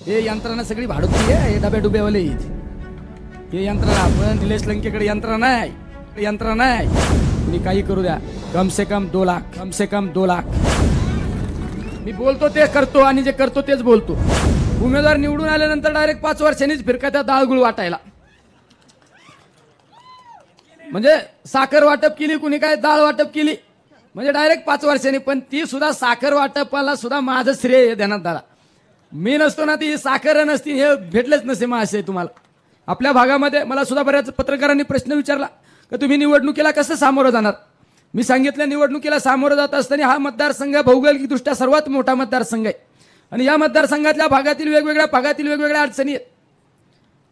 हे यंत्रणा सगळी भाडुती आहे, हे डब्या डुब्यावाले हे यंत्रणा. आपण निलेश लंकेकडे यंत्रणा नाही. तुम्ही काही करू द्या, कम से कम 2 लाख. मी बोलतो ते करतो आणि जे करतो तेच बोलतो. उमेदवार निवडून आल्यानंतर डायरेक्ट 5 वर्षांनीच फिरकात्या दाळगुळ वाटायला. म्हणजे साखर वाटप केली, कुणी काय डाळ वाटप केली, म्हणजे डायरेक्ट 5 वर्षांनी. पण ती सुद्धा साखर वाटपाला सुद्धा माझं श्रेय देण्यात आला. मी नसतो ना, ती साखर नसती, हे भेटलेच नसते महाशय तुम्हाला. आपल्या भागामध्ये मला सुद्धा बऱ्याच पत्रकारांनी प्रश्न विचारला की तुम्ही निवडणुकीला कसं सामोरं जाणार. मी सांगितलं, निवडणुकीला सामोरं जात असताना हा मतदारसंघ भौगोलिकदृष्ट्या सर्वात मोठा मतदारसंघ आहे आणि या मतदारसंघातल्या वेगवेगळ्या अडचणी आहेत.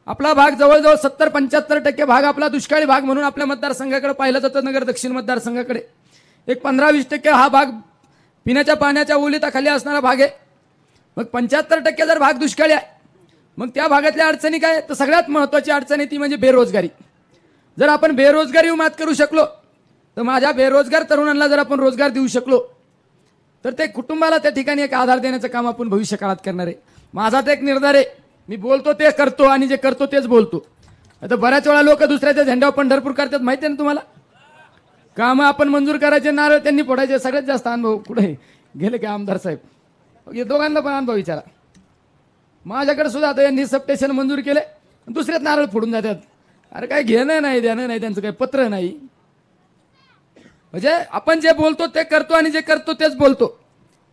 आपला भाग जवळजवळ 70-75% भाग आपला दुष्काळी भाग म्हणून आपल्या मतदारसंघाकडे पाहिलं जातं. नगर दक्षिण मतदारसंघाकडे एक 15-20% हा भाग पिण्याच्या पाण्याच्या ओलिताखाली असणारा भाग आहे. मग 75% जर भाग दुष्काळी आहे, मग त्या भागातल्या अडचणी काय, तर सगळ्यात महत्त्वाची अडचण आहे ती म्हणजे बेरोजगारी. जर आपण बेरोजगारी मात करू शकलो, तर माझ्या बेरोजगार तरुणांना जर आपण रोजगार देऊ शकलो, तर ते कुटुंबाला त्या ठिकाणी एक आधार देण्याचं काम आपण भविष्य काळात करणार आहे. माझा तर एक निर्धार आहे, मी बोलतो ते करतो आणि जे करतो तेच बोलतो. आता बऱ्याच वेळा लोक दुसऱ्याच्या झेंड्यावर पंढरपूर करतात, माहिती आहे ना तुम्हाला. कामं आपण मंजूर करायचे, नारळ त्यांनी फोडायचे. सगळ्यात जास्त अनुभव कुठे गेले की आमदार साहेब, हे दोघांना पण अनुभव विचारा. माझ्याकडे सुद्धा आता यांनी सबस्टेशन मंजूर केले, दुसऱ्यात नारळ फोडून जातात. अरे काय घेणं नाही देणं नाही, त्यांचं काही पत्र नाही. म्हणजे आपण जे बोलतो ते करतो आणि जे करतो तेच बोलतो.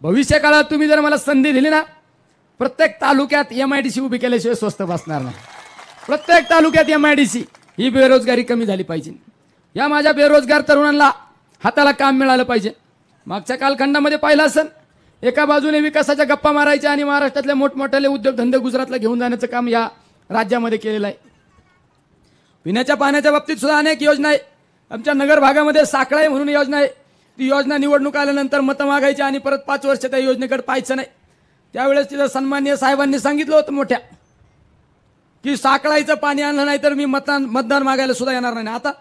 भविष्य काळात तुम्ही जर मला संधी दिली ना, प्रत्येक तालुक्यात MIDC उभी केल्याशिवाय स्वस्त बसणार नाही. प्रत्येक तालुक्यात MIDC, ही बेरोजगारी कमी झाली पाहिजे. या माझ्या बेरोजगार तरुणांना हाताला काम मिळालं पाहिजे. मागच्या कालखंडामध्ये पाहिलं असेल, एका बाजूने विकासाच्या गप्पा मारायच्या आणि महाराष्ट्रातले मोठमोठे उद्योगधंदे गुजरातला घेऊन जाण्याचं काम या राज्यामध्ये केलेलं आहे. पिण्याच्या पाण्याच्या बाबतीत सुद्धा अनेक योजना आहे. आमच्या नगर भागामध्ये साखळाई म्हणून योजना आहे. ती योजना निवडणूक आल्यानंतर मतं मागायची आणि परत 5 वर्ष त्या योजनेकडे पाहायचं नाही. त्यावेळेस तिथं सन्माननीय साहेबांनी सांगितलं होतं मोठ्या, की साखळाईचं पाणी आणलं नाही तर मी मतदान मागायला सुद्धा येणार नाही.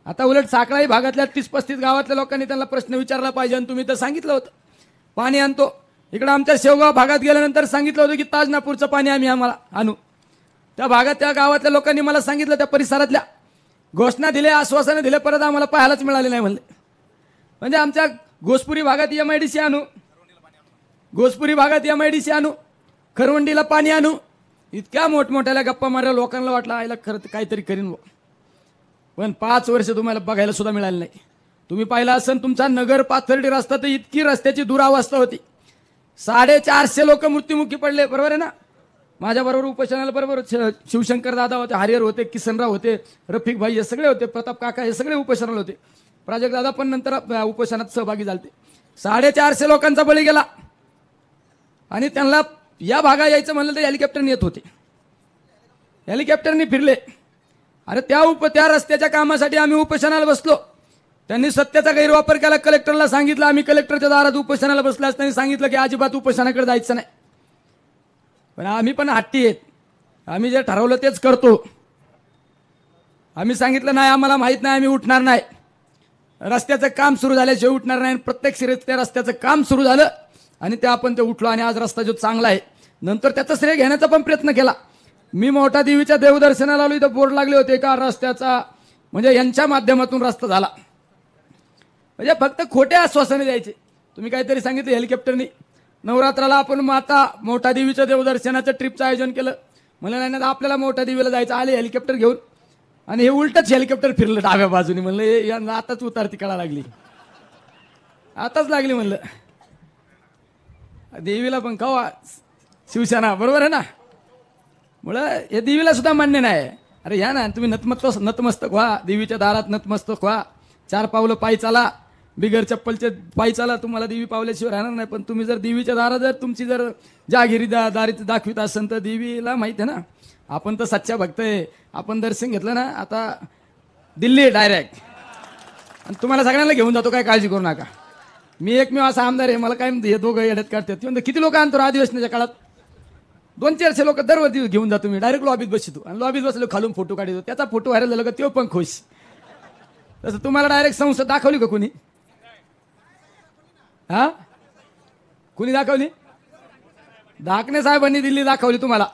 आता उलट साखळाई भागातल्या 30-35 गावातल्या लोकांनी त्यांना प्रश्न विचारला पाहिजे. आणि तुम्ही तर सांगितलं होतं पाणी आणतो. इकडं आमच्या शेवगाव भागात गेल्यानंतर सांगितलं होतं की ताजनापूरचं पाणी आम्हाला आणू. त्या भागात त्या गावातल्या लोकांनी मला सांगितलं, त्या परिसरातल्या घोषणा दिल्या, आश्वासनं दिले, परत आम्हाला पाहायलाच मिळाले नाही म्हणले. म्हणजे आमच्या घोसपुरी भागात MIDC आणू, खरवंडीला पाणी आणू. इतक्या मोठमोठ्याला गप्पा मारल्या, लोकांना वाटलं आयला खरं काहीतरी करीन. पण 5 वर्ष तुम्हाला बघायला सुद्धा मिळालं नाही. तुम्ही पाहिलं असेल तुमचा नगर पाथर्डी रस्ता, तर इतकी रस्त्याची दुरावस्था होती. 450 लोक मृत्युमुखी पडले, बरोबर आहे ना. माझ्याबरोबर उपोषणाला बरोबर शिवशंकर दादा होते, हरिहर होते, किसनराव होते, रफिक भाई हे सगळे होते, प्रताप काका हे सगळे उपोषणाला होते. प्राजक्त दादा पण नंतर उपोषणात सहभागी झाले. 450 लोकांचा बळी गेला आणि त्यांना या भागात यायचं म्हणलं तर हेलिकॉप्टरने येत होते, हेलिकॉप्टरने फिरले. अरे त्या रस्त्याच्या कामासाठी आम्ही उपोषणाला बसलो. त्यांनी सत्तेचा गैरवापर केला. कलेक्टरला सांगितलं, आम्ही कलेक्टरच्या दारात उपोषणाला बसलो असताना सांगितलं की अजिबात उपोषणाकडे जायचं नाही. पण आम्ही पण हट्टी आहेत, आम्ही जे ठरवलं तेच करतो. आम्ही सांगितलं नाही, आम्हाला माहीत नाही, आम्ही उठणार नाही. रस्त्याचं काम सुरू झाल्याशिवाय उठणार नाही. प्रत्येक त्या रस्त्याचं काम सुरू झालं आणि आपण ते उठलो आणि आज रस्ता जो चांगला आहे, नंतर त्याचा श्रेय घेण्याचा पण प्रयत्न केला. मी मोठा देवीच्या देवदर्शनाला आलो, इथं बोर्ड लागले होते का रस्त्याचा, म्हणजे यांच्या माध्यमातून रस्ता झाला. म्हणजे फक्त खोटे आश्वासने द्यायचे. तुम्ही काहीतरी सांगितलं हेलिकॉप्टरनी. नवरात्राला आपण माता मोठा देवीच्या देवदर्शनाचं ट्रिपचं आयोजन केलं. म्हणलं नाही आपल्याला मोठ्या देवीला जायचं, आले हेलिकॉप्टर घेऊन आणि हे उलटच हेलिकॉप्टर फिरलं डाव्या बाजूने. म्हणलं यांना आताच उतारती कळा लागली, आताच लागली. म्हणलं देवीला पण कवा शिवसेना, बरोबर आहे ना. मुळे हे देवीला सुद्धा मान्य नाही. अरे या ना तुम्ही नतमस्तक व्हा, देवीच्या दारात नतमस्तक व्हा. 4 पावलं पायी चाला, बिगर चप्पलचे पायी चाला. तुम्हाला देवी पावल्याशिवाय राहणार नाही. पण तुम्ही जर देवीच्या दारात जर तुमची जर जागिरी दारीत दाखवित असेल तर देवीला माहिती आहे ना, आपण तर सच्चा भक्त आहे. आपण दर्शन घेतलं ना, आता दिल्ली डायरेक्ट, आणि तुम्हाला सगळ्यांना घेऊन जातो, काय काळजी करू नका. मी एकमेव असा आमदार आहे, मला काय हे दोघं येड्यात काढतात. किती लोक आणतो अधिवेशनाच्या काळात, 200-400 लोक दरवर्षी घेऊन जातो. मी डायरेक्ट लॉबीत बसतो आणि लॉबीत बसलो खालून फोटो काढतो. त्याचा फोटो व्हायरल झाला का तो पण खुश. तसं तुम्हाला डायरेक्ट संसद दाखवली का कोणी? कुणी दाखवली? धाकणे साहेबांनी दिल्ली दाखवली तुम्हाला.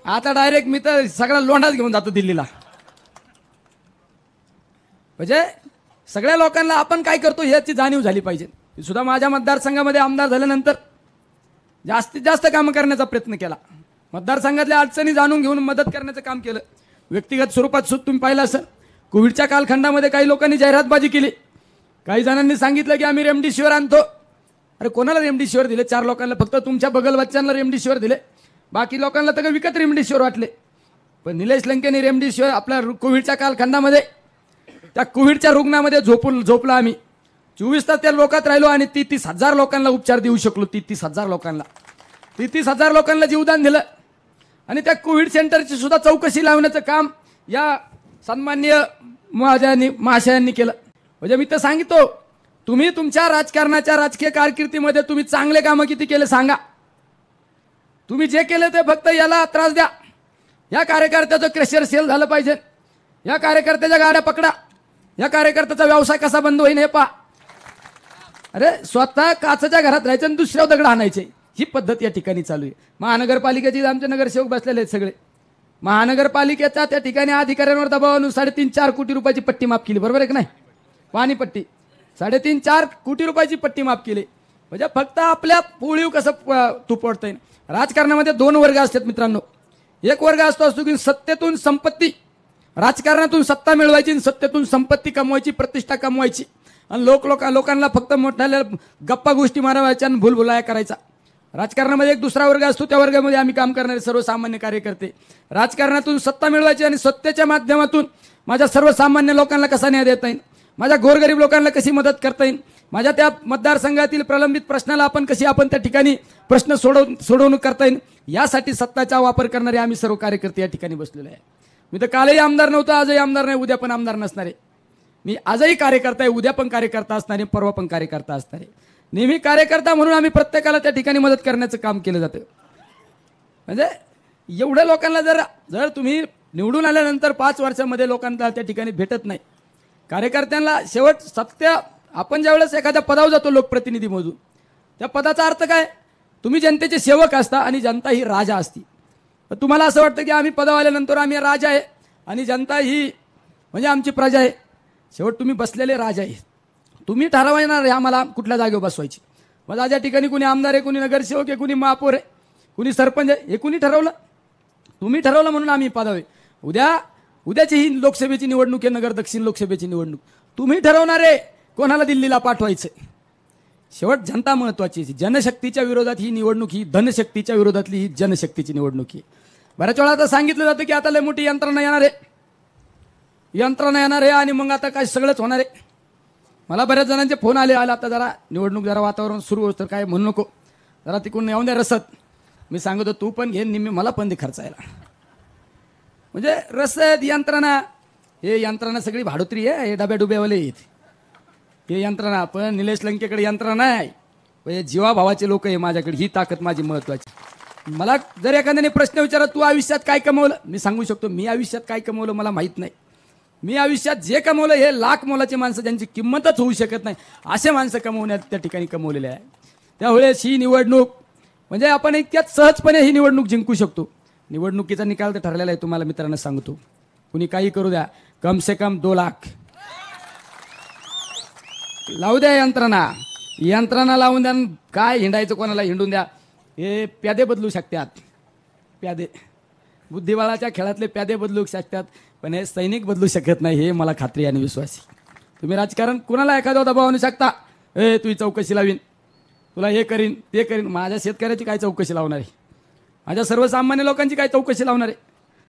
आता डायरेक्ट मी तर सगळा लोंढाच घेऊन जातो दिल्लीला. म्हणजे सगळ्या लोकांना आपण काय करतो याची जाणीव झाली पाहिजे. सुद्धा माझ्या मतदारसंघामध्ये आमदार झाल्यानंतर जास्तीत जास्त कामं करण्याचा प्रयत्न केला. मतदारसंघातल्या अडचणी जाणून घेऊन मदत करण्याचं काम केलं. व्यक्तिगत स्वरूपात सुद्धा तुम्ही पाहिलं असेल, कोविडच्या कालखंडामध्ये काही लोकांनी जाहिरातबाजी केली. काही जणांनी सांगितलं की आम्ही रेमडेसिवीर आणतो. अरे कोणाला रेमडेसिवीर दिले? 4 लोकांना फक्त तुमच्या बगल बच्चांना रेमडेसिवीर दिले. बाकी लोकांना तर विकत रेमडेसिवीर वाटले. पण निलेश लंकेने रेमडेसिवीर आपल्या कोविडच्या कालखंडामध्ये त्या कोविडच्या रुग्णामध्ये झोपला आम्ही. 24 तास त्या लोकात राहिलो आणि 30,000 लोकांना उपचार देऊ शकलो. 30,000 लोकांना 30,000 लोकांना जीवदान दिलं. आणि त्या कोविड सेंटरची सुद्धा चौकशी लावण्याचं काम या सन्माननीय महाशयांनी केलं. म्हणजे मी तर सांगितलो, तुम्ही तुमच्या राजकारणाच्या राजकीय कारकिर्दीमध्ये तुम्ही चांगले कामं किती केले सांगा. तुम्ही जे केले ते फक्त याला त्रास द्या. या कार्यकर्त्याचं क्रेशर सेल झालं पाहिजे, या कार्यकर्त्याच्या गाड्या पकडा, या कार्यकर्त्याचा व्यवसाय कसा बंद होईल हे पहा. अरे स्वतः काचच्या घरात राहायचं आणि दुसऱ्या दगड आणायचे, ही पद्धत या ठिकाणी चालू आहे. महानगरपालिकेची आमचे नगरसेवक बसलेले आहेत सगळे. महानगरपालिकेच्या त्या ठिकाणी अधिकाऱ्यांवर दबाव आणून 3.5-4 कोटी रुपयाची पट्टी माफ केली. बरोबर आहे की नाही? पाणी पट्टी 3.5-4 कोटी रुपयाची पट्टी माफ केली. म्हणजे फक्त आपल्या पोळीव कसं तुपडता येईल. राजकारणामध्ये 2 वर्ग असतात मित्रांनो. एक वर्ग असतो की सत्तेतून संपत्ती, राजकारणातून सत्ता मिळवायची, सत्तेतून संपत्ती कमवायची, प्रतिष्ठा कमवायची आणि लोकांना फक्त मोठ्या गप्पा गोष्टी मारावायच्या आणि भूलभुलाया करायचा. राजकारणामध्ये एक दुसरा वर्ग असतो, त्या वर्गामध्ये आम्ही काम करणारे सर्वसामान्य कार्यकर्ते. राजकारणातून सत्ता मिळवायची आणि सत्तेच्या माध्यमातून माझ्या सर्वसामान्य लोकांना कसा न्याय देता येईल, माझ्या गोरगरीब लोकांना कशी मदत करता येईल, माझ्या त्या मतदारसंघातील प्रलंबित प्रश्नाला आपण त्या ठिकाणी प्रश्न सोडवणूक करता येईल, यासाठी सत्ताचा वापर करणारे आम्ही सर्व कार्यकर्ते या ठिकाणी बसलेलो आहे. मी तर कालही आमदार नव्हतो, आजही आमदार नाही, उद्या पण आमदार नसणार आहे. मी आजही कार्यकर्ता आहे, उद्या पण कार्यकर्ता असणार आहे, परवा पण कार्यकर्ता असणार आहे. नेहमी कार्यकर्ता म्हणून आम्ही प्रत्येकाला त्या ठिकाणी मदत करण्याचं काम केलं जातं. म्हणजे एवढ्या लोकांना जर तुम्ही निवडून आल्यानंतर 5 वर्षामध्ये लोकांना त्या ठिकाणी भेटत नाही, कार्यकर्त्यांना शेवट सत्य, आपण ज्यावेळेस एखाद्या पदावर जातो लोकप्रतिनिधी म्हणून, त्या पदाचा अर्थ काय? तुम्ही जनतेचे सेवक असता आणि जनता ही राजा असती. तर तुम्हाला असं वाटतं की आम्ही पदावर आल्यानंतर आम्ही राजा आहे आणि जनता ही म्हणजे आमची प्रजा आहे. शेवट तुम्ही बसलेले राजा आहे. तुम्ही ठरवणार आहे आम्हाला कुठल्या जागेवर बसवायची. मग आज या ठिकाणी कुणी आमदार आहे, कुणी नगरसेवक आहे, कुणी महापौर आहे, कुणी सरपंच आहे, हे कुणी ठरवलं? तुम्ही ठरवलं म्हणून आम्ही पदावर आहे. उद्याची ही लोकसभेची निवडणूक आहे, नगर दक्षिण लोकसभेची निवडणूक. तुम्ही ठरवणार आहे कोणाला दिल्लीला पाठवायचं. शेवट जनता महत्वाची. जनशक्तीच्या विरोधात ही निवडणूक, ही धनशक्तीच्या विरोधातली ही जनशक्तीची निवडणूक आहे. बऱ्याच वेळा आता सांगितलं जातं की आता लय मोठी यंत्रणा येणार आहे आणि मग आता काय सगळंच होणार आहे. मला बऱ्याच जणांचे फोन आले आता जरा निवडणूक जरा वातावरण सुरू होतं, काय म्हणू नको, जरा तिकडून येऊन द्या रसद. मी सांगतो तू पण घे, निम्मी मला पण दे खर्चायला. म्हणजे रसद यंत्रणा, हे यंत्रणा सगळी भाडोत्री आहे, हे डब्या डुब्यावाले आहेत हे यंत्रणा. पण निलेश लंकेकडे यंत्रणा आहे, म्हणजे जीवाभावाचे लोक आहे माझ्याकडे. ही ताकद माझी महत्वाची. मला जर एखाद्याने प्रश्न विचारला तू आयुष्यात काय कमवलं, मी सांगू शकतो मी आयुष्यात काय कमवलं मला माहीत नाही. मी आयुष्यात जे कमवलं हे लाख मोलाचे माणसं, ज्यांची किंमतच होऊ शकत नाही असे माणसं कमवण्यात त्या ठिकाणी कमवलेले आहे. त्यावेळेस ही निवडणूक म्हणजे आपण इतक्यात सहजपणे ही निवडणूक जिंकू शकतो. निवडणुकीचा निकाल तर ठरलेला आहे, तुम्हाला मित्रांनो सांगतो. कुणी काही करू द्या, कम से कम 2 लाख लावू द्या यंत्रणा लावून द्या. काय हिंडायचं, कोणाला हिंडून द्या. हे प्यादे बदलू शकतात, प्यादे बुद्धिबळाच्या खेळातले प्यादे बदलू शकतात, पण हे सैनिक बदलू शकत नाही, हे मला खात्री आणि विश्वास आहे. तुम्ही राजकारण कुणाला एखादा दबाव आणू शकता, तुझी चौकशी लावीन, तुला हे करीन ते करीन. माझ्या शेतकऱ्याची काय चौकशी लावणार आहे, माझ्या सर्वसामान्य लोकांची काय चौकशी लावणार आहे.